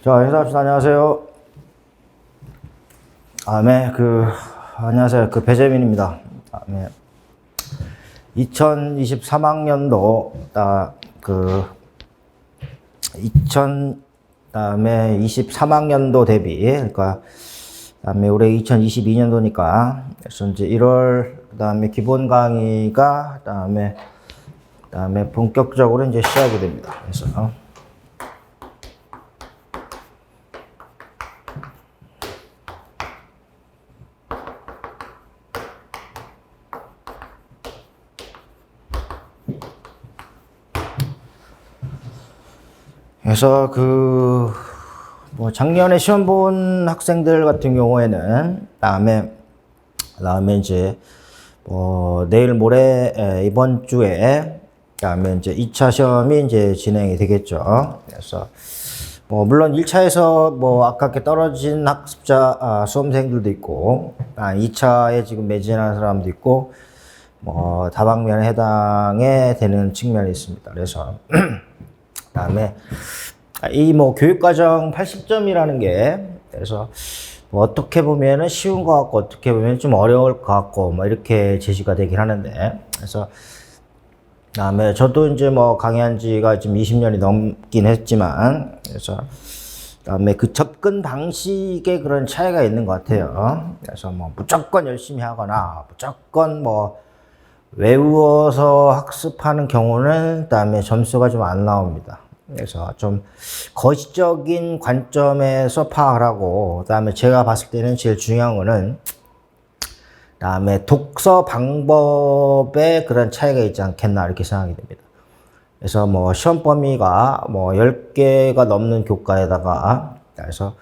자, 인사합시다. 안녕하세요. 네, 안녕하세요. 배재민입니다. 네. 2023학년도, 다음에 23학년도 대비, 다음에 올해 2022년도니까, 그래서 이제 1월, 다음에 기본 강의가, 다음에 본격적으로 이제 시작이 됩니다. 그래서 작년에 시험 본 학생들 같은 경우에는 다음에 이제 내일 모레 이번 주에 다음에 이제 2차 시험이 이제 진행이 되겠죠. 그래서 물론 1차에서 아깝게 떨어진 학습자 수험생들도 있고 2차에 지금 매진하는 사람도 있고 다방면에 해당에 되는 측면이 있습니다. 그래서 다음에 이 교육과정 80점이라는 게 그래서 어떻게 보면은 쉬운 것 같고 어떻게 보면 좀 어려울 것 같고 이렇게 제시가 되긴 하는데 그래서 다음에 저도 이제 강의한 지가 지금 20년이 넘긴 했지만 그래서 다음에 접근 방식에 그런 차이가 있는 것 같아요. 그래서 무조건 열심히 하거나 무조건 외워서 학습하는 경우는 그다음에 점수가 좀 안 나옵니다. 그래서 좀 거시적인 관점에서 파악을 하고 그다음에 제가 봤을 때는 제일 중요한 거는 그다음에 독서 방법에 그런 차이가 있지 않겠나 이렇게 생각이 됩니다. 그래서 시험 범위가 10개가 넘는 교과에다가 그래서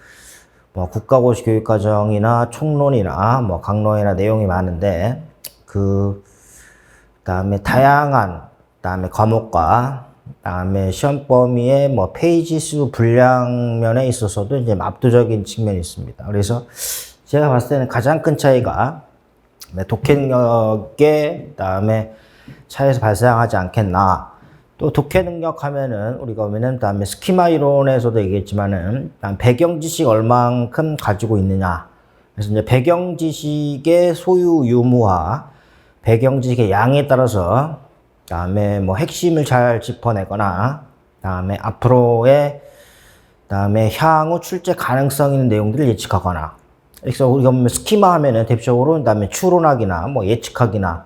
국가고시 교육과정이나 총론이나 강론이나 내용이 많은데 그다음에 다양한 그다음에 과목과 그다음에 시험 범위의 페이지 수 분량 면에 있어서도 이제 압도적인 측면이 있습니다. 그래서 제가 봤을 때는 가장 큰 차이가 독해 능력의 그다음에 차이에서 발생하지 않겠나. 또 독해 능력 하면은 우리가 그다음에 스키마 이론에서도 얘기했지만은 배경 지식 얼만큼 가지고 있느냐. 그래서 이제 배경 지식의 소유 유무와 배경 지식의 양에 따라서 그다음에 핵심을 잘 짚어내거나 그다음에 앞으로의 그다음에 향후 출제 가능성 있는 내용들을 예측하거나 그래서 우리가 스키마 하면은 대표적으로 그다음에 추론하기나 예측하기나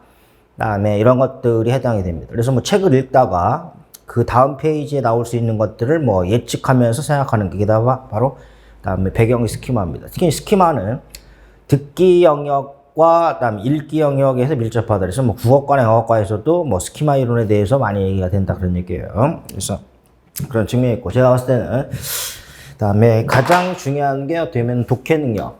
그다음에 이런 것들이 해당이 됩니다. 그래서 책을 읽다가 그 다음 페이지에 나올 수 있는 것들을 예측하면서 생각하는 게 바로 그다음에 배경의 스키마입니다. 특히 스키마는 듣기 영역과 그다음 읽기 영역에서 밀접하다. 그래서 국어과나 영어과에서도 스키마 이론에 대해서 많이 얘기가 된다 그런 얘기예요. 그래서 그런 측면이 있고 제가 봤을 때는 그다음에 가장 중요한 게 어떻게 보면 독해 능력.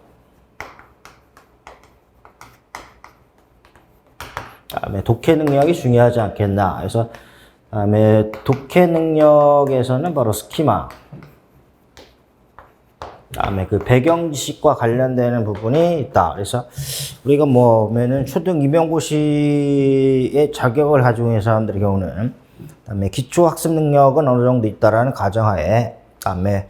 그다음에 독해 능력이 중요하지 않겠나. 그래서 그다음에 독해 능력에서는 바로 스키마. 그다음에 배경 지식과 관련되는 부분이 있다. 그래서 우리가 보면은 초등 임용고시의 자격을 가지고 있는 사람들의 경우는 그다음에 기초 학습 능력은 어느 정도 있다라는 가정하에 그다음에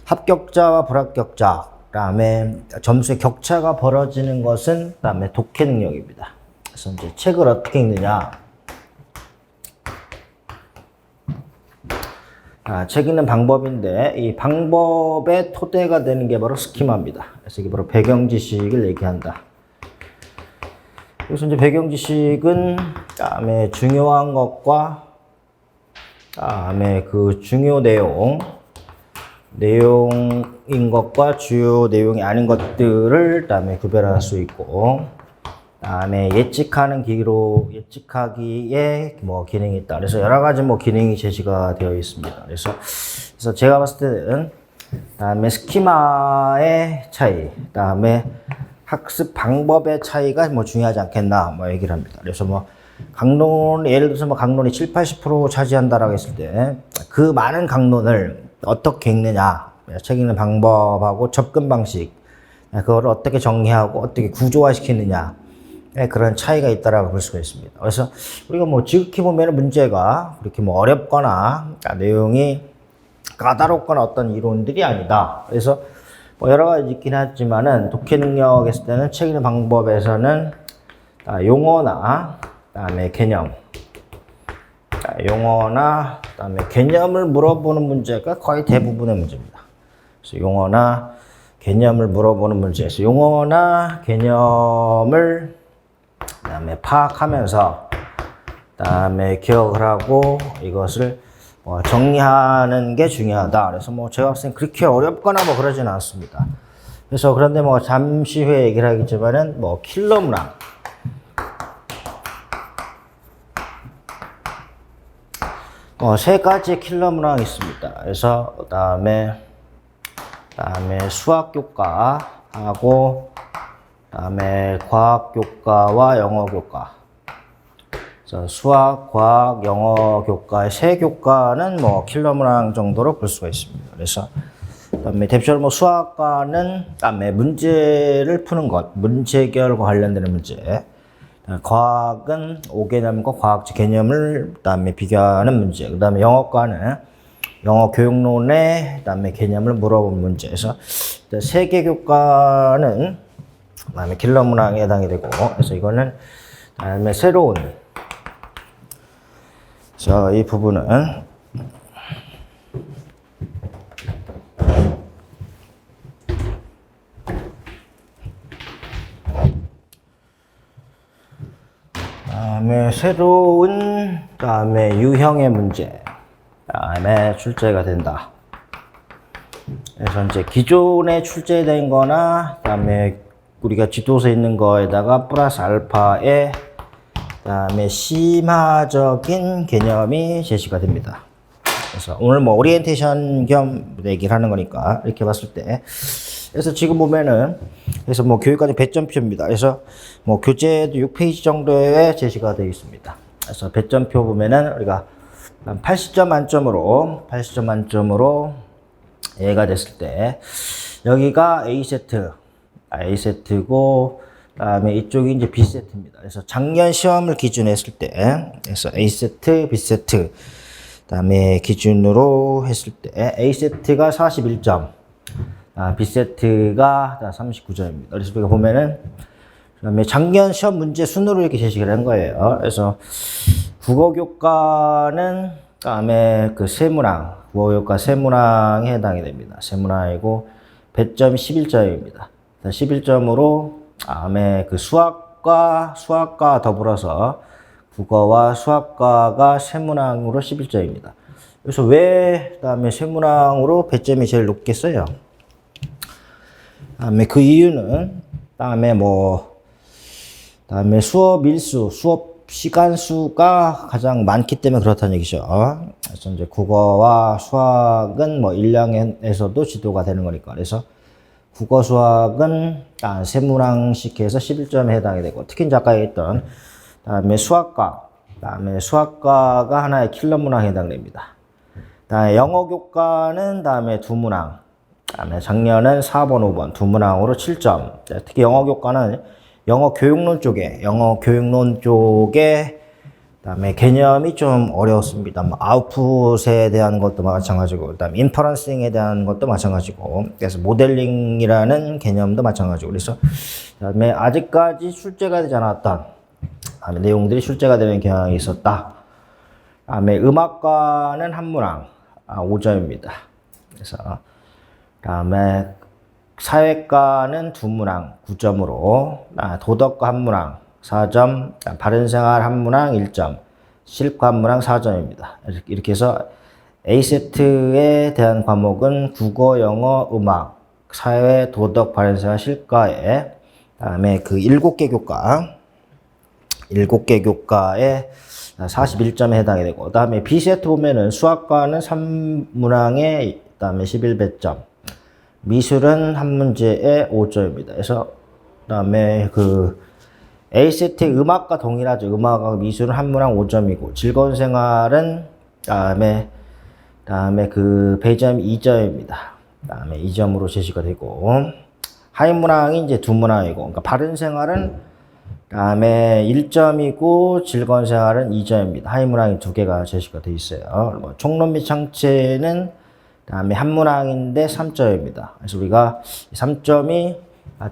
합격자와 불합격자 그다음에 점수의 격차가 벌어지는 것은 그다음에 독해 능력입니다. 그래서 이제 책을 어떻게 읽느냐. 책 읽는 방법인데 이 방법의 토대가 되는 게 바로 스키마입니다. 그래서 이게 바로 배경 지식을 얘기한다. 그래서 이제 배경 지식은 다음에 중요한 것과 다음에 중요 내용인 것과 주요 내용이 아닌 것들을 다음에 구별할 수 있고 다음에 예측하기에 기능이 있다. 그래서 여러 가지 기능이 제시가 되어 있습니다. 그래서 제가 봤을 때는 다음에 스키마의 차이, 다음에 학습 방법의 차이가 중요하지 않겠나 얘기를 합니다. 그래서 강론 예를 들어서 강론이 7, 80% 차지한다라고 했을 때 그 많은 강론을 어떻게 읽느냐, 책 읽는 방법하고 접근 방식, 그거를 어떻게 정리하고 어떻게 구조화시키느냐. 그런 차이가 있다라고 볼 수가 있습니다. 그래서 우리가 지극히 보면 문제가 그렇게 어렵거나 내용이 까다롭거나 어떤 이론들이 아니다. 그래서 뭐 여러 가지 있긴 하지만은 독해 능력 했을 때는 책 읽는 방법에서는 용어나 그다음에 개념, 용어나 그다음에 개념을 물어보는 문제가 거의 대부분의 문제입니다. 그래서 용어나 개념을 물어보는 문제에서 용어나 개념을 그다음에 파악하면서 그다음에 기억을 하고 이것을 정리하는 게 중요하다. 그래서 뭐 제가 봤을 땐 그렇게 어렵거나 뭐 그러지는 않습니다. 그래서 그런데 뭐 잠시 후에 얘기를 하겠지만은 뭐 킬러 문항, 세 가지의 킬러 문항이 있습니다. 그래서 그다음에 수학 교과하고 그다음에 과학 교과와 영어 교과. 그래서 수학, 과학, 영어 교과의 세 교과는 뭐 킬러 문항 정도로 볼 수가 있습니다. 그래서 그다음에 대표적으로 뭐 수학과는 그다음에 문제를 푸는 것, 문제 해결과 관련되는 문제. 과학은 5개념과 과학적 개념을 그다음에 비교하는 문제. 그다음에 영어과는 영어 교육론의 그다음에 개념을 물어본 문제. 그래서 세 개 교과는 그다음에 킬러 문항에 해당이 되고, 그래서 이거는 그다음에 새로운. 자, 이 부분은 다음에 새로운 다음에 유형의 문제 다음에 출제가 된다. 그래서 이제 기존에 출제된 거나 그다음에 우리가 지도서에 있는 거에다가 플러스 알파에 그다음에 심화적인 개념이 제시가 됩니다. 그래서 오늘 뭐 오리엔테이션 겸 얘기를 하는 거니까 이렇게 봤을 때, 그래서 지금 보면은 그래서 뭐 교육과정 배점표입니다. 그래서 뭐 교재도 6페이지 정도에 제시가 되어 있습니다. 그래서 배점표 보면은 우리가 80점 만점으로 얘가 됐을 때 여기가 A세트고 그다음에 이쪽이 이제 B세트입니다. 그래서 작년 시험을 기준으로 했을 때, 그래서 A세트, B세트, 그다음에 기준으로 했을 때 A세트가 41점, B세트가 39점입니다. 그래서 우리가 보면은 그다음에 작년 시험 문제 순으로 이렇게 제시를 한 거예요. 그래서 국어교과는 그다음에 그 세문항, 국어교과 세문항에 해당이 됩니다. 세문항이고 배점이 11점입니다. 11점으로 다음에 그 수학과 더불어서 국어와 수학과가 세문항으로 11점입니다. 그래서 왜 그다음에 세문항으로 배점이 제일 높겠어요? 다음에 그 이유는 다음에 수업 일수, 수업 시간 수가 가장 많기 때문에 그렇다는 얘기죠. 그래서 이제 국어와 수학은 뭐 일량에서도 지도가 되는 거니까. 그래서 국어 수학은 세문항씩 해서 11점에 해당이 되고, 특히 이제 아까 얘기했던 다음에 수학과가 하나의 킬러 문항에 해당됩니다. 다음에 영어 교과는 다음에 두 문항, 다음에 작년은 4번, 5번 두 문항으로 7점. 특히 영어 교과는 영어 교육론 쪽에 그다음에 개념이 좀 어려웠습니다. 뭐 아웃풋에 대한 것도 마찬가지고, 그다음에 인퍼런싱에 대한 것도 마찬가지고, 그래서 모델링이라는 개념도 마찬가지고, 그래서 그다음에 아직까지 출제가 되지 않았던 내용들이 출제가 되는 경향이 있었다. 그다음에 음악과는 한 문항 5점입니다. 그래서 그다음에 사회과는 두 문항 9점으로, 도덕과 한 문항 4점, 바른생활 한 문항 1점, 실과 한 문항 4점입니다. 이렇게 해서 A세트에 대한 과목은 국어, 영어, 음악, 사회, 도덕, 바른생활, 실과에 다음에 그 7개 교과에 41점에 해당이 되고, 그다음에 B세트 보면은 수학과는 3문항에 그다음에 11배점, 미술은 한 문제에 5점입니다. 그래서 그다음에 그 A세트의 음악과 동일하죠. 음악과 미술은 한 문항 5점이고, 즐거운 생활은 다음에 그 배점 2점입니다. 다음에 2점으로 제시가 되고, 하인 문항이 이제 두 문항이고, 그러니까 바른 생활은 다음에 1점이고, 즐거운 생활은 2점입니다. 하인 문항이 두 개가 제시가 돼 있어요. 뭐 총론 및 창체는 그다음에 한 문항인데 3점입니다. 그래서 우리가 3점이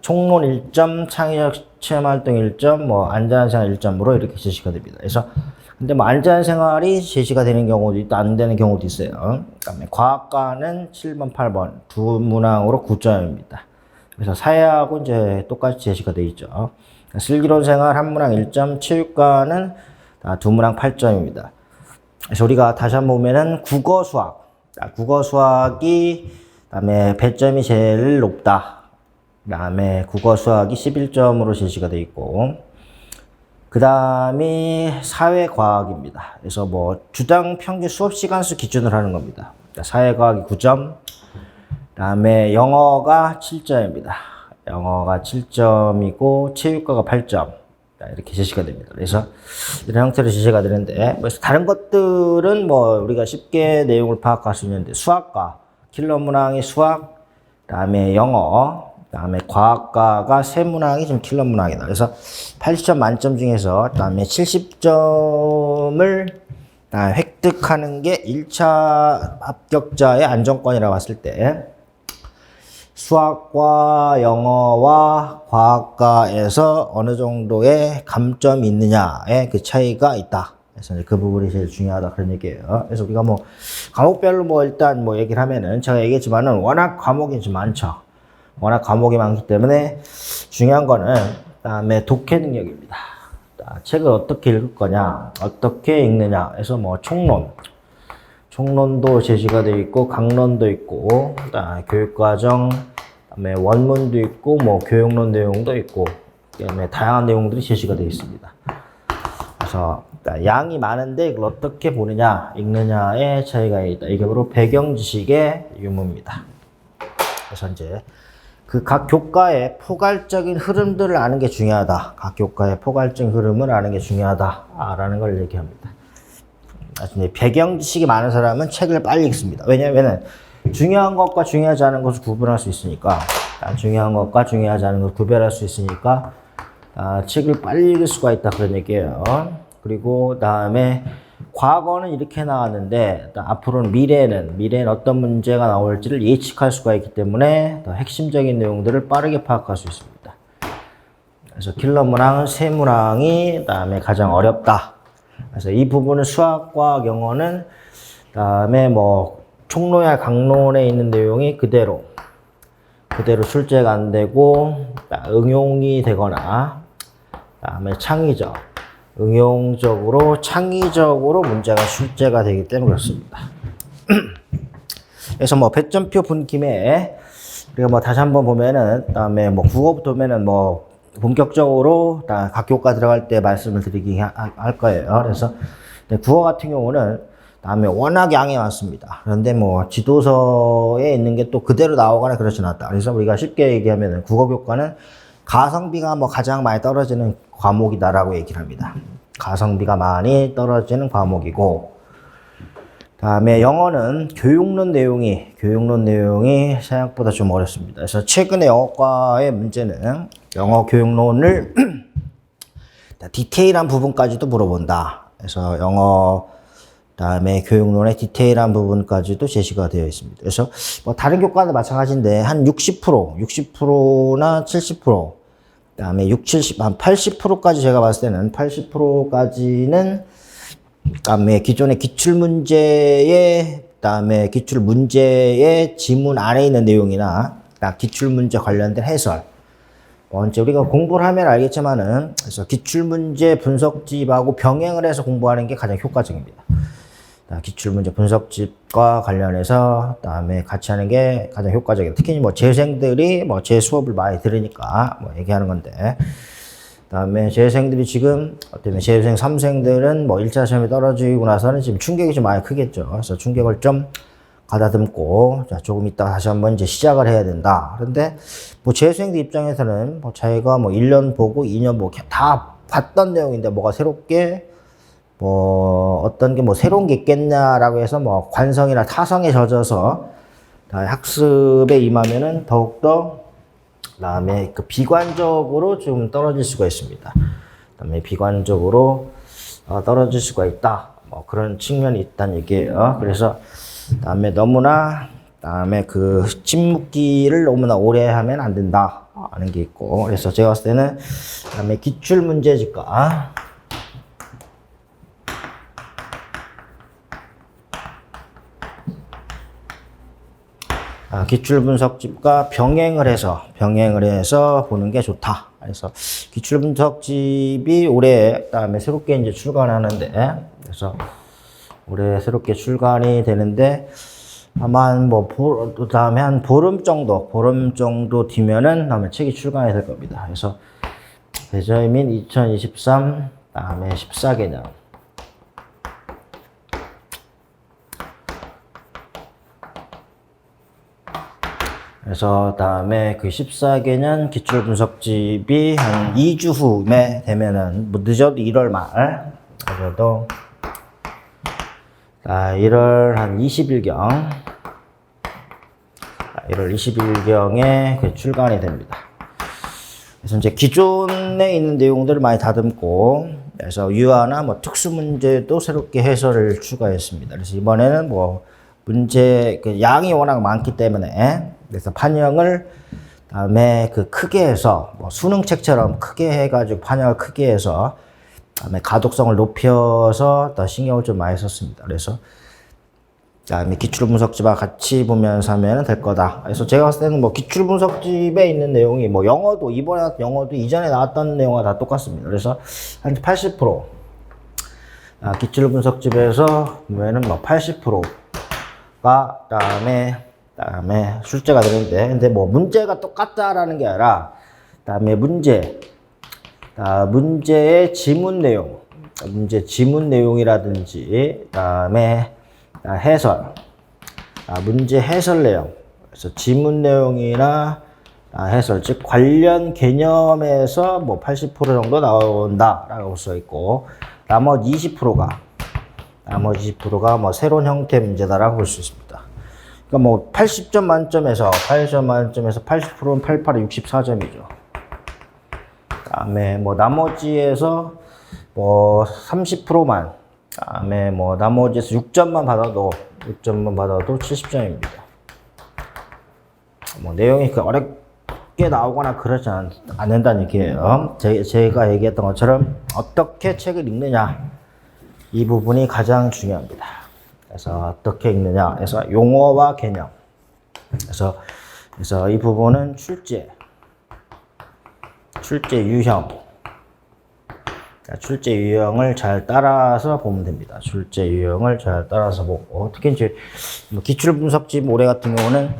총론 1점, 창의적 체험활동 1점, 뭐 안전한 생활 1점으로 이렇게 제시가 됩니다. 그래서 근데 뭐 안전한 생활이 제시가 되는 경우도 있고 안 되는 경우도 있어요. 그다음에 과학과는 7번, 8번 두 문항으로 9점입니다. 그래서 사회하고 이제 똑같이 제시가 되어 있죠. 슬기로운 생활 한 문항 1점, 체육과는 두 문항 8점입니다. 그래서 우리가 다시 한번 보면은 국어 수학이 그다음에 배점이 제일 높다. 그다음에 국어 수학이 11점으로 제시가 되어 있고, 그다음이 사회과학입니다. 그래서 뭐 주당 평균 수업 시간 수 기준으로 하는 겁니다. 사회과학이 9점, 그다음에 영어가 7점입니다. 영어가 7점이고 체육과가 8점. 이렇게 제시가 됩니다. 그래서 이런 형태로 제시가 되는데, 그래서 다른 것들은 뭐 우리가 쉽게 내용을 파악할 수 있는데, 수학과 킬러 문항이 수학, 그다음에 영어, 그다음에 과학과가 세 문항이 좀 킬러 문항이다. 그래서 80점 만점 중에서 그다음에 70점을 획득하는 게 1차 합격자의 안정권이라고 봤을 때, 수학과 영어와 과학과에서 어느 정도의 감점이 있느냐의 그 차이가 있다. 그래서 그 부분이 제일 중요하다 그런 얘기예요. 그래서 우리가 뭐 과목별로 뭐 일단 뭐 얘기를 하면은 제가 얘기했지만은 워낙 과목이 좀 많죠. 워낙 과목이 많기 때문에 중요한 거는 그다음에 독해 능력입니다. 책을 어떻게 읽을 거냐, 어떻게 읽느냐. 그래서 뭐 총론도 제시가 되어 있고, 강론도 있고, 교육과정, 그다음에 원문도 있고, 뭐 교육론 내용도 있고, 그다음에 다양한 내용들이 제시가 되어 있습니다. 그래서 양이 많은데 이걸 어떻게 보느냐, 읽느냐의 차이가 있다. 이게 바로 배경 지식의 유무입니다. 그래서 이제 그 각 교과의 포괄적인 흐름들을 아는 게 중요하다. 각 교과의 포괄적인 흐름을 아는 게 중요하다라는 걸 얘기합니다. 배경 지식이 많은 사람은 책을 빨리 읽습니다. 왜냐하면 중요한 것과 중요하지 않은 것을 구분할 수 있으니까, 중요한 것과 중요하지 않은 것을 구별할 수 있으니까 책을 빨리 읽을 수가 있다 그런 얘기예요. 그리고 다음에 과거는 이렇게 나왔는데 앞으로는 미래에는 어떤 문제가 나올지를 예측할 수가 있기 때문에 더 핵심적인 내용들을 빠르게 파악할 수 있습니다. 그래서 킬러 문항은 세 문항이 그다음에 가장 어렵다. 그래서 이 부분은 수학과 영어는 그다음에 뭐 총론이나 강론에 있는 내용이 그대로 출제가 안 되고 응용이 되거나 그다음에 창의적으로 문제가 출제가 되기 때문에 그렇습니다. 그래서 뭐 배점표 본 김에 우리가 뭐 다시 한번 보면은 그다음에 뭐 국어부터 보면은 뭐 본격적으로 각 교과 들어갈 때 말씀을 드리긴 할 거예요. 그래서 국어 같은 경우는 다음에 워낙 양이 많습니다. 그런데 뭐 지도서에 있는 게 또 그대로 나오거나 그렇진 않다. 그래서 우리가 쉽게 얘기하면 국어 교과는 가성비가 뭐 가장 많이 떨어지는 과목이다라고 얘기를 합니다. 가성비가 많이 떨어지는 과목이고, 다음에 영어는 교육론 내용이 생각보다 좀 어렵습니다. 그래서 최근에 영어과의 문제는 영어 교육론을 디테일한 부분까지도 물어본다. 그래서 영어 다음에 교육론의 디테일한 부분까지도 제시가 되어 있습니다. 그래서 뭐 다른 교과도 마찬가지인데 한 60%나 70%, 그다음에 70, 한 80%까지 제가 봤을 때는 80%까지는 그다음에 기존의 그다음에 기출문제의 지문 안에 있는 내용이나 기출문제 관련된 해설. 이제 우리가 공부를 하면 알겠지만은, 그래서 기출문제 분석집하고 병행을 해서 공부하는 게 가장 효과적입니다. 기출문제 분석집과 관련해서 그다음에 같이 하는 게 가장 효과적이다. 특히 뭐 재생들이 뭐 제 수업을 많이 들으니까 뭐 얘기하는 건데, 그다음에 재생들이 지금 어때면 재생 3생들은 뭐 1차 시험에 떨어지고 나서는 지금 충격이 좀 많이 크겠죠. 그래서 충격을 좀 가다듬고, 자, 조금 있다가 다시 한번 이제 시작을 해야 된다. 그런데 뭐 재수생들 입장에서는 뭐 자기가 뭐 1년 보고 2년 보고 다 봤던 내용인데 뭐가 새롭게 뭐 어떤 게 뭐 새로운 게 있겠냐라고 해서 뭐 관성이나 타성에 젖어서 학습에 임하면은 더욱더 그다음에 그 비관적으로 좀 떨어질 수가 있습니다. 그다음에 비관적으로 떨어질 수가 있다. 뭐 그런 측면이 있다는 얘기예요. 그래서 그다음에 너무나 그다음에 그 침묵기를 너무나 오래 하면 안 된다 하는 게 있고, 그래서 제가 봤을 때는 그다음에 기출 문제집과 기출 분석집과 병행을 해서 보는 게 좋다. 그래서 기출 분석집이 올해 그다음에 새롭게 이제 출간하는데, 그래서 올해 새롭게 출간이 되는데 아마 뭐 그다음에 한 보름 정도 뒤면은 아마 책이 출간이 될 겁니다. 그래서 배저이민 2023 그다음에 14개년. 그래서 다음에 그 14개년 기출 분석집이 한 2주 후에 되면은 뭐 늦어도 1월 말, 늦어도 1월 한 20일경, 1월 20일경에 그 출간이 됩니다. 그래서 이제 기존에 있는 내용들을 많이 다듬고, 그래서 유아나 뭐 특수 문제도 새롭게 해설을 추가했습니다. 그래서 이번에는 뭐 문제 그 양이 워낙 많기 때문에, 그래서 판형을 다음에 그 크게 해서 뭐 수능책처럼 크게 해가지고 판형을 크게 해서 다음에 가독성을 높여서 더 신경을 좀 많이 썼습니다. 그래서 다음에 기출 분석집과 같이 보면서 하면 될 거다. 그래서 제가 봤을 때는 뭐 기출 분석집에 있는 내용이 뭐 영어도 이번에 영어도 이전에 나왔던 내용과 다 똑같습니다. 그래서 한 80% 기출 분석집에서 보면은 뭐 80%가 다음에 출제가 되는데, 근데 뭐 문제가 똑같다라는 게 아니라 다음에 문제의 지문 내용, 문제 지문 내용이라든지 다음에 해설, 문제 해설 내용, 그래서 지문 내용이나 해설, 즉 관련 개념에서 뭐 80% 정도 나온다라고 볼 수 있고, 나머지 20%가 뭐 새로운 형태의 문제다라고 볼 수 있습니다. 그러니까 뭐 80점 만점에서 80%는 88에 64점이죠. 그다음에 뭐 나머지에서 뭐 30%만, 그다음에 뭐 나머지에서 6점만 받아도 70점입니다. 뭐 내용이 그 어렵게 나오거나 그러지 않는다는 얘기예요. 제가 얘기했던 것처럼 어떻게 책을 읽느냐, 이 부분이 가장 중요합니다. 그래서 어떻게 읽느냐, 그래서 용어와 개념, 그래서 이 부분은 출제 유형을 잘 따라서 보면 됩니다. 출제 유형을 잘 따라서 보고, 특히 이제 기출 분석집 올해 같은 경우는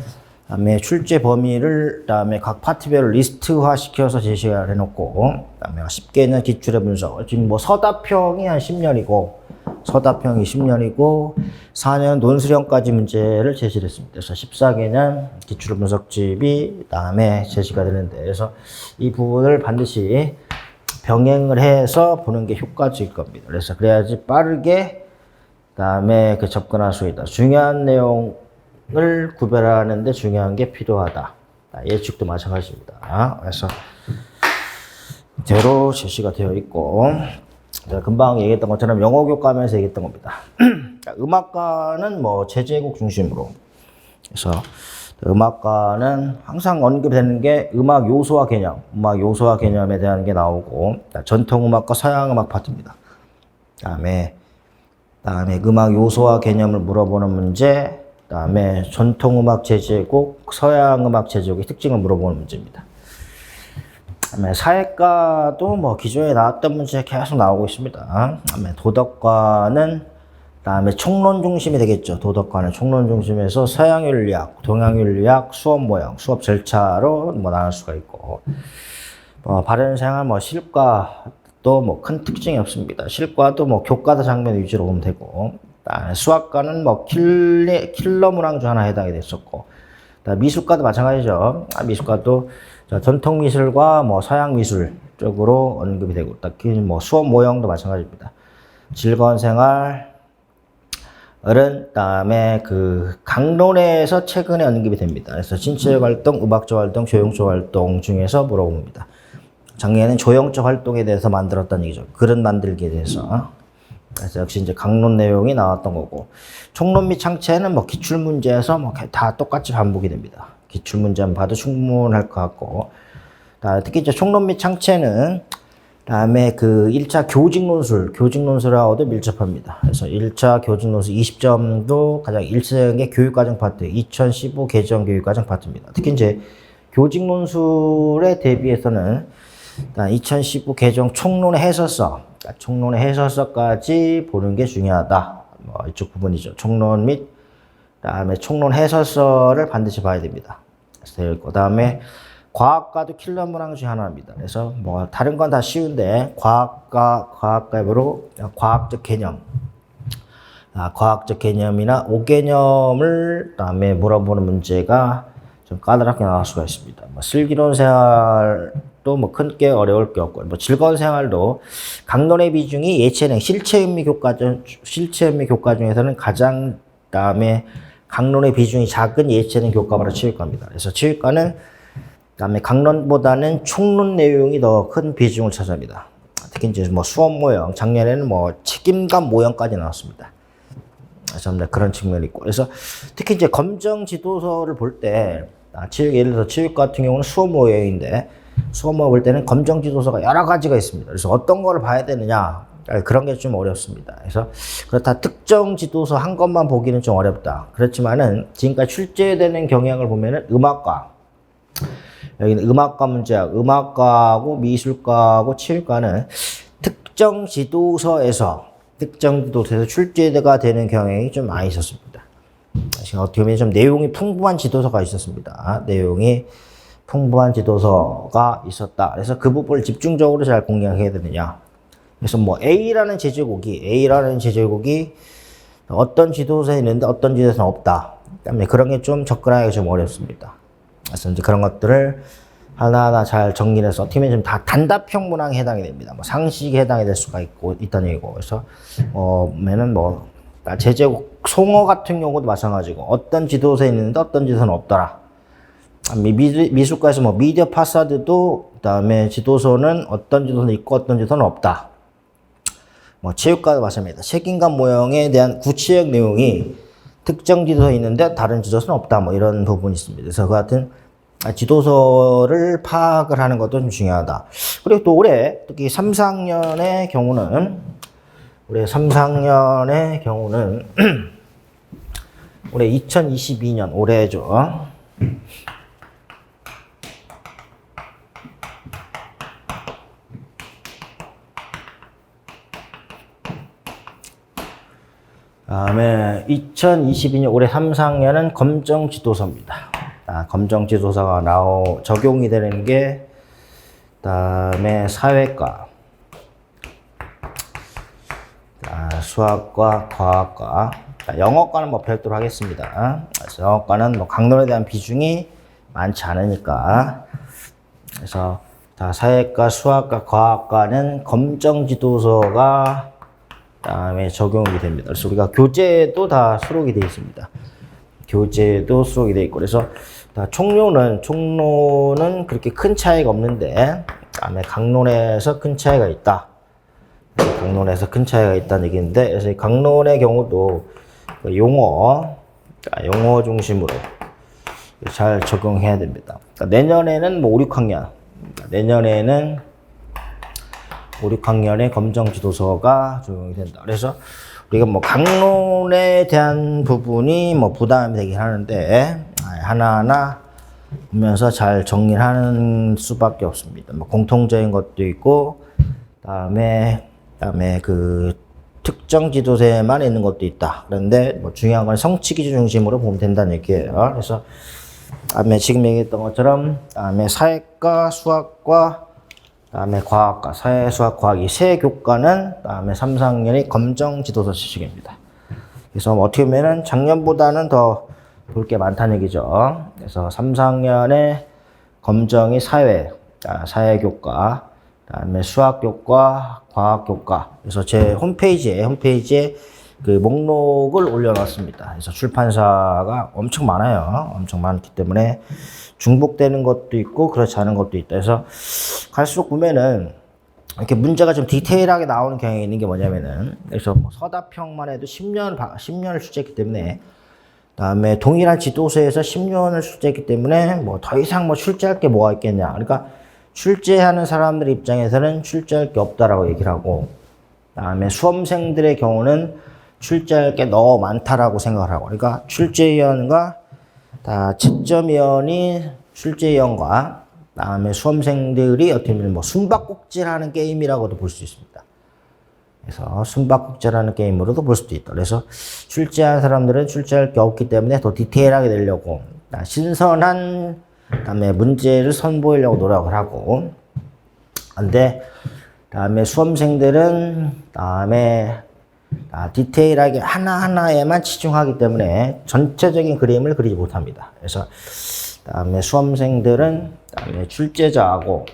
다음에 출제 범위를 다음에 각 파트별로 리스트화 시켜서 제시를 해놓고, 다음에 쉽게 있는 기출의 분석, 지금 뭐 서답형이 한 10년이고 4년 논술형까지 문제를 제시를 했습니다. 그래서 14개년 기출 분석집이 다음에 제시가 되는데, 그래서 이 부분을 반드시 병행을 해서 보는 게 효과적일 겁니다. 그래서 그래야지 빠르게 다음에 그 접근할 수 있다. 중요한 내용을 구별하는데 중요한 게 필요하다. 예측도 마찬가지입니다. 그래서 대로 제시가 되어 있고, 제가 금방 얘기했던 것처럼 영어 교과하면서 얘기했던 겁니다. 음악과는 뭐 제제곡 중심으로, 그래서 음악과는 항상 언급되는 게 음악 요소와 개념에 대한 게 나오고, 전통 음악과 서양 음악 파트입니다. 다음에 음악 요소와 개념을 물어보는 문제, 다음에 전통 음악 제제곡, 서양 음악 제제곡의 특징을 물어보는 문제입니다. 다음에 사회과도 뭐 기존에 나왔던 문제 계속 나오고 있습니다. 다음에 도덕과는 다음에 총론 중심이 되겠죠. 도덕과는 총론 중심에서 서양 윤리학, 동양 윤리학, 수업 모형, 수업 절차로 뭐 나눌 수가 있고, 바른 생활 뭐 실과도 뭐 큰 특징이 없습니다. 실과도 뭐 교과서 장면 위주로 보면 되고, 수학과는 뭐 킬러 문항 중 하나 해당이 됐었고, 미술과도 마찬가지죠. 미술과도 전통 미술과 뭐 서양 미술 쪽으로 언급이 되고, 특히 뭐 수업 모형도 마찬가지입니다. 즐거운 생활은 다음에 그 강론에서 최근에 언급이 됩니다. 그래서 신체적 활동, 음악적 활동, 조형적 활동 중에서 물어봅니다. 작년에는 조형적 활동에 대해서 만들었다는 얘기죠. 그릇 만들기에 대해서. 그래서 역시 이제 강론 내용이 나왔던 거고, 총론 및 창체는 뭐 기출 문제에서 뭐 다 똑같이 반복이 됩니다. 기출 문제만 봐도 충분할 것 같고, 특히 이제 총론 및 창체는 다음에 그 1차 교직논술하고도 밀접합니다. 그래서 1차 교직논술 20점도 가장 일성의 교육과정 파트, 2015 개정 교육과정 파트입니다. 특히 이제 교직논술에 대비해서는 2015 개정 총론의 해설서까지 보는 게 중요하다. 뭐 이쪽 부분이죠. 총론 및 그다음에 총론 해설서를 반드시 봐야 됩니다. 그다음에 과학과도 킬러 문항 중 하나입니다. 그래서 뭐 다른 건 다 쉬운데 과학과로 과학적 개념, 과학적 개념이나 5개념을 그다음에 물어보는 문제가 좀 까다롭게 나올 수가 있습니다. 뭐 슬기로운 생활도 뭐 큰 게 어려울 게 없고, 뭐 즐거운 생활도 강론의 비중이 예체능 실체의미 교과 중에서는 가장 그다음에 강론의 비중이 작은 예체능 교과로 치울과입니다. 그래서 치울과는 그다음에 강론보다는 총론 내용이 더 큰 비중을 차지합니다. 특히 이제 뭐 수업 모형, 작년에는 뭐 책임감 모형까지 나왔습니다. 그래서 그런 측면이 있고, 그래서 특히 이제 검정 지도서를 볼 때, 예를 들어서 체육 같은 경우는 수업 모형인데, 수업 모형 볼 때는 검정 지도서가 여러 가지가 있습니다. 그래서 어떤 거를 봐야 되느냐, 그런 게 좀 어렵습니다. 그래서 그렇다 특정 지도서 한 것만 보기는 좀 어렵다. 그렇지만은 지금까지 출제되는 경향을 보면은 음악과, 여기는 음악과 문제야. 음악과하고 미술과하고 체육과는 특정 지도서에서 출제가 되는 경향이 좀 많이 있었습니다. 어떻게 보면 좀 내용이 풍부한 지도서가 있었습니다. 내용이 풍부한 지도서가 있었다. 그래서 그 부분을 집중적으로 잘 공략해야 되느냐. 그래서 뭐 A라는 제제곡이 어떤 지도서에 있는데 어떤 지도서는 없다. 때문에 그런 게 좀 접근하기가 좀 어렵습니다. 그래서 이제 그런 것들을 하나하나 잘 정리해서 어떻게 보면 좀 다 단답형 문항에 해당이 됩니다. 뭐 상식에 해당이 될 수가 있다는 얘기고. 그래서 제제곡 송어 같은 경우도 마찬가지고, 어떤 지도서에 있는데 어떤 지도서는 없더라. 미술과에서 뭐 미디어 파사드도 그다음에 지도서는 어떤 지도서는 있고 어떤 지도서는 없다. 뭐 체육과도 마찬가지입니다. 책임감 모형에 대한 구체적 내용이 특정 지도서에 있는데 다른 지도서는 없다. 뭐 이런 부분이 있습니다. 그래서 그 같은 지도서를 파악을 하는 것도 좀 중요하다. 그리고 또 올해 특히 3, 4학년의 경우는 올해 2022년 올해죠. 다음에 2022년 올해 3, 4학년은 검정 지도서입니다. 검정 지도서가 적용이 되는 게 그다음에 사회과, 수학과, 과학과, 영어과는 뭐 별도로 하겠습니다. 그래서 영어과는 뭐 강론에 대한 비중이 많지 않으니까, 그래서 사회과, 수학과, 과학과는 검정 지도서가 그다음에 적용이 됩니다. 그래서 우리가 교재도 다 수록이 되어 있습니다. 교재도 수록이 되어 있고, 그래서 총론은 그렇게 큰 차이가 없는데, 그다음에 강론에서 큰 차이가 있다. 강론에서 큰 차이가 있다는 얘기인데, 그래서 이 강론의 경우도 용어 중심으로 잘 적용해야 됩니다. 그러니까 내년에는 뭐 5, 6학년, 내년에는 5, 6학년에 검정 지도서가 적용이 된다. 그래서 우리가 뭐 강론에 대한 부분이 뭐 부담이 되긴 하는데, 하나하나 보면서 잘 정리하는 수밖에 없습니다. 뭐 공통적인 것도 있고, 그다음에 그 특정 지도서에만 있는 것도 있다. 그런데 뭐 중요한 건 성취 기준 중심으로 보면 된다는 얘기예요. 그래서 다음에 지금 얘기했던 것처럼 다음에 사회과, 수학과, 다음에 과학과, 사회, 수학, 과학 이 세 교과는 다음에 3, 4학년이 검정 지도서 지식입니다. 그래서 어떻게 보면은 작년보다는 더 볼 게 많다는 얘기죠. 그래서 3, 4학년에 검정이 사회 교과, 다음에 수학 교과, 과학 교과. 그래서 제 홈페이지에 그 목록을 올려놨습니다. 그래서 출판사가 엄청 많아요. 엄청 많기 때문에 중복되는 것도 있고 그렇지 않은 것도 있다. 그래서 갈수록 보면은 이렇게 문제가 좀 디테일하게 나오는 경향이 있는 게 뭐냐면은, 그래서 뭐 서답형만 해도 10년을 출제했기 때문에, 그다음에 동일한 지도서에서 10년을 출제했기 때문에 뭐 더 이상 뭐 출제할 게 뭐가 있겠냐. 그러니까 출제하는 사람들 입장에서는 출제할 게 없다라고 얘기를 하고, 그다음에 수험생들의 경우는 출제할 게 너무 많다라고 생각을 하고, 그러니까 출제위원과 채점위원이 출제위원과 그다음에 수험생들이 어떻게 보면 뭐 숨바꼭질하는 게임이라고도 볼 수 있습니다. 그래서 숨바꼭질하는 게임으로도 볼 수도 있다. 그래서 출제한 사람들은 출제할 게 없기 때문에 더 디테일하게 내려고 신선한 그다음에 문제를 선보이려고 노력을 하고, 근데 그다음에 수험생들은 그다음에 디테일하게 하나하나에만 치중하기 때문에 전체적인 그림을 그리지 못합니다. 그래서 그다음에 수험생들은 그다음에 출제자하고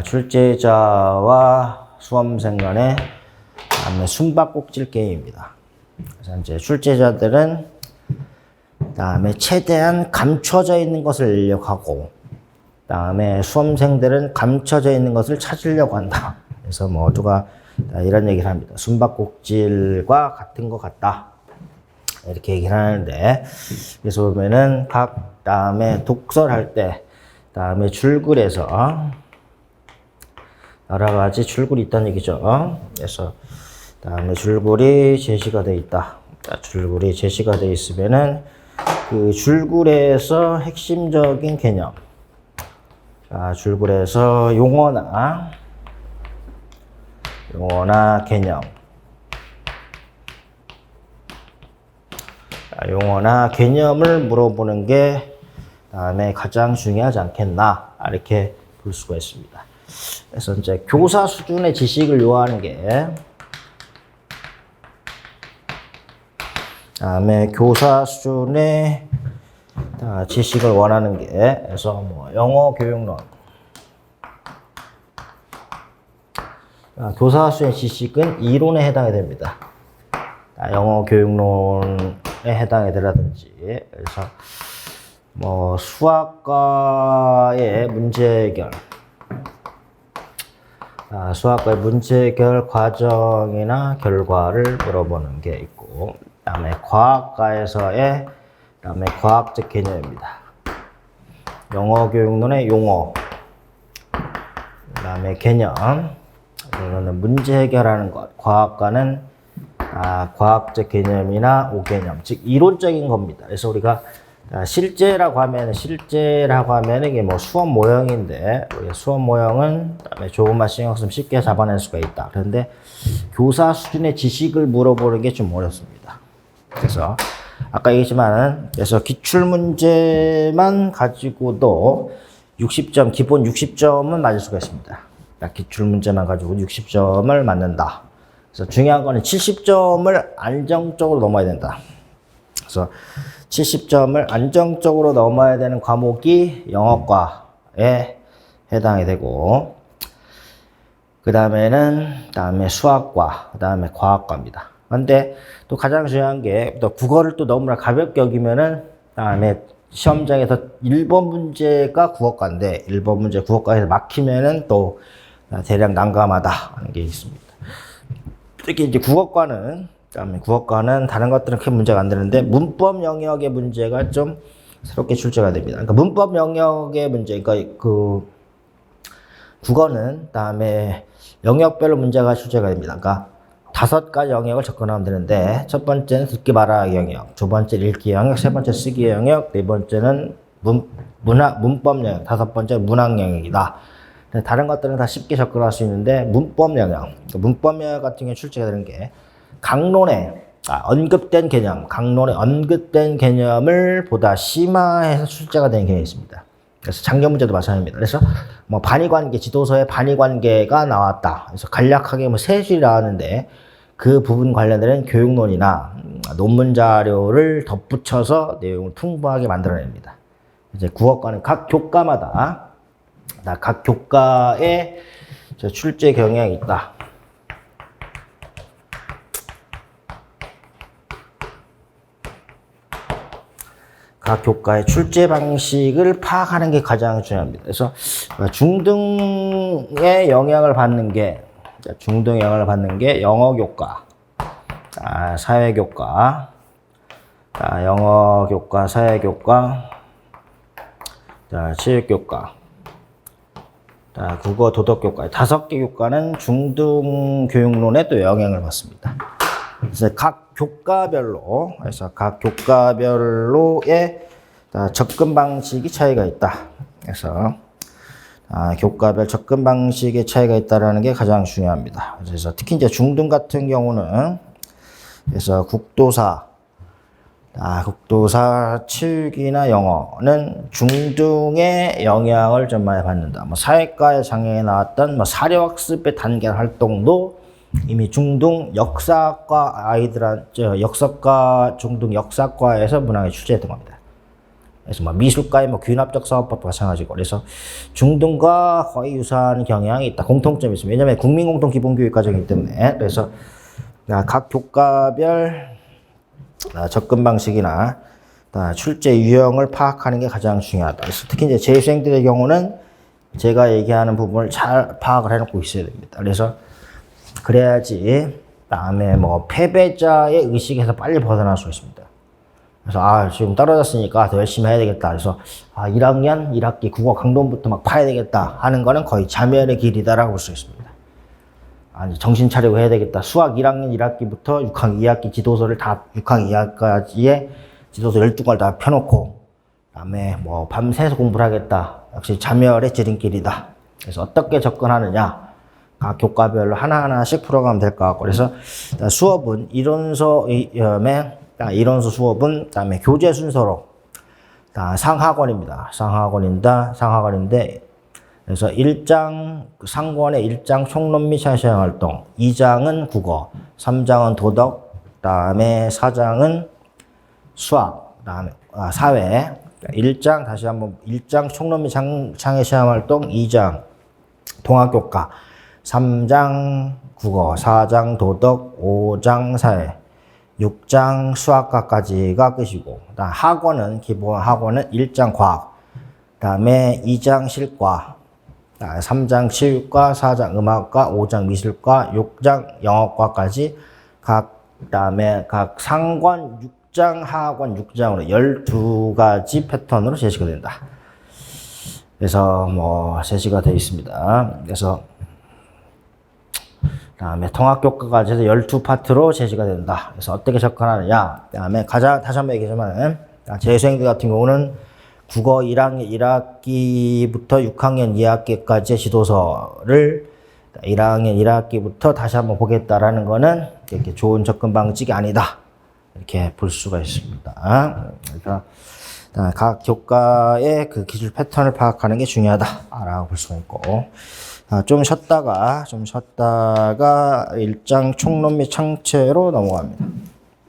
출제자와 수험생 간의 그다음에 숨바꼭질 게임입니다. 그래서 이제 출제자들은 그다음에 최대한 감춰져 있는 것을 내려고 하고, 그다음에 수험생들은 감춰져 있는 것을 찾으려고 한다. 그래서 뭐 누가 이런 얘기를 합니다. 숨바꼭질과 같은 것 같다. 이렇게 얘기를 하는데, 그래서 보면은 다음에 독서를 할 때, 다음에 줄글에서 여러 가지 줄글이 있다는 얘기죠. 그래서 다음에 줄글이 제시가 돼 있다. 줄글이 제시가 돼 있으면은 그 줄글에서 핵심적인 개념, 줄글에서 용어나 개념, 용어나 개념을 물어보는 게 다음에 가장 중요하지 않겠나, 이렇게 볼 수가 있습니다. 그래서 이제 교사 수준의 지식을 요하는 게, 다음에 교사 수준의 지식을 원하는 게, 그래서 뭐 영어 교육론, 교사 수준의 지식은 이론에 해당이 됩니다. 영어 교육론에 해당이 되라든지, 그래서 뭐 수학과의 문제 해결, 수학과의 문제 해결 과정이나 결과를 물어보는 게 있고, 그다음에 과학과에서의 그다음에 과학적 개념입니다. 영어 교육론의 용어, 그다음에 개념, 이거는 문제 해결하는 것. 과학과는 과학적 개념이나 오개념, 즉 이론적인 겁니다. 그래서 우리가 실제라고 하면 이게 뭐 수업 모형인데, 수업 모형은 조금만 신경 쓰면 쉽게 잡아낼 수가 있다. 그런데 교사 수준의 지식을 물어보는 게 좀 어렵습니다. 그래서 아까 얘기했지만, 그래서 기출 문제만 가지고도 60점, 기본 60점은 맞을 수가 있습니다. 기출 문제만 가지고 60점을 맞는다. 그래서 중요한 거는 70점을 안정적으로 넘어야 된다. 그래서 70점을 안정적으로 넘어야 되는 과목이 영어과에 해당이 되고, 그 다음에 수학과, 그 다음에 과학과입니다. 근데 또 가장 중요한 게, 또 국어를 또 너무나 가볍게 여기면은, 다음에 시험장에서 1번 문제가 국어과인데, 1번 문제 국어과에서 막히면은 또 대략 난감하다 하는 게 있습니다. 특히 이제 국어과는 다른 것들은 큰 문제가 안 되는데, 문법 영역의 문제가 좀 새롭게 출제가 됩니다. 그러니까 문법 영역의 문제, 그러니까 그 국어는 다음에 영역별로 문제가 출제가 됩니다. 그러니까 5가지 영역을 접근하면 되는데, 첫 번째는 듣기 말하기 영역, 두 번째 읽기 영역, 세 번째 쓰기 영역, 네 번째는 문법 영역, 다섯 번째 문학 영역이다. 다른 것들은 다 쉽게 접근할 수 있는데, 문법 영역 같은 경우에 출제가 되는 게 강론에 언급된 개념을 보다 심화해서 출제가 되는 경향이 있습니다. 그래서 작년 문제도 마찬가지입니다. 그래서 뭐 반의관계, 지도서에 반의관계가 나왔다. 그래서 간략하게 뭐 3줄이 나왔는데, 그 부분 관련된 교육론이나 논문 자료를 덧붙여서 내용을 풍부하게 만들어냅니다. 이제 국어과는 각 교과에 출제 경향이 있다. 각 교과의 출제 방식을 파악하는 게 가장 중요합니다. 그래서 중등의 영향을 받는 게 영어 교과, 사회 교과, 영어 교과, 사회 교과, 체육 교과, 국어, 도덕 교과, 5개 교과는 중등 교육론에 또 영향을 받습니다. 그래서 각 교과별로의 접근 방식이 차이가 있다. 그래서 교과별 접근 방식의 차이가 있다라는 게 가장 중요합니다. 그래서 특히 이제 중등 같은 경우는 그래서 국도사, 체육이나 영어는 중등의 영향을 좀 많이 받는다. 사회과의 장애에 나왔던 사료학습의 단계 활동도 이미 중등 역사과 중등 역사과에서 문항에 출제했던 겁니다. 그래서 미술과의 귀납적 사업법도 마찬가지고, 그래서 중등과 거의 유사한 경향이 있다. 공통점이 있습니다. 왜냐하면 국민공통기본교육 과정이기 때문에. 그래서 각 교과별 접근 방식이나 출제 유형을 파악하는 게 가장 중요하다. 그래서 특히 이제 재수생들의 경우는 제가 얘기하는 부분을 잘 파악을 해놓고 있어야 됩니다. 그래야지 다음에 패배자의 의식에서 빨리 벗어날 수 있습니다. 그래서 지금 떨어졌으니까 더 열심히 해야 되겠다. 그래서 1학년 1학기 국어 강론부터 막 파야 되겠다 하는 거는 거의 자멸의 길이다라고 볼 수 있습니다. 정신 차리고 해야 되겠다. 수학 1학년 1학기부터 6학년 2학기 지도서를 6학년 2학기까지의 지도서 12권을 다 펴놓고 그다음에 밤새서 공부를 하겠다. 역시 자멸의 지름길이다. 그래서 어떻게 접근하느냐, 각 교과별로 하나하나씩 풀어가면 될 것 같고, 그래서 수업은 이론서 수업은 그다음에 교재 순서로 상하권입니다. 상하권인데 그래서 1장 상권의 1장 총론 및 사회시행 활동, 2장은 국어, 3장은 도덕, 그다음에 4장은 수학, 그다음에 사회. 1장 총론 및 사회시행 활동, 2장 통합교과, 3장 국어, 4장 도덕, 5장 사회, 6장 수학과까지가 끝이고, 기본 학원은 1장 과학, 그다음에 2장 실과, 3장 체육과, 4장 음악과, 5장 미술과, 6장 영어과까지 그다음에 각 상권 6장, 하권 6장으로 12가지 패턴으로 제시가 된다. 그래서 제시가 되어 있습니다. 그래서 그다음에 통합교과까지 해서 12파트로 제시가 된다. 그래서 어떻게 접근하느냐. 그다음에 다시 한번 얘기하자면 재수생들 같은 경우는 국어 1학년 1학기부터 6학년 2학기까지의 지도서를 1학년 1학기부터 다시 한번 보겠다라는 거는 이렇게 좋은 접근 방식이 아니다. 이렇게 볼 수가 있습니다. 그래서 각 교과의 그 기출 패턴을 파악하는 게 중요하다라고 볼 수가 있고, 좀 쉬었다가 1장 총론 및 창체로 넘어갑니다.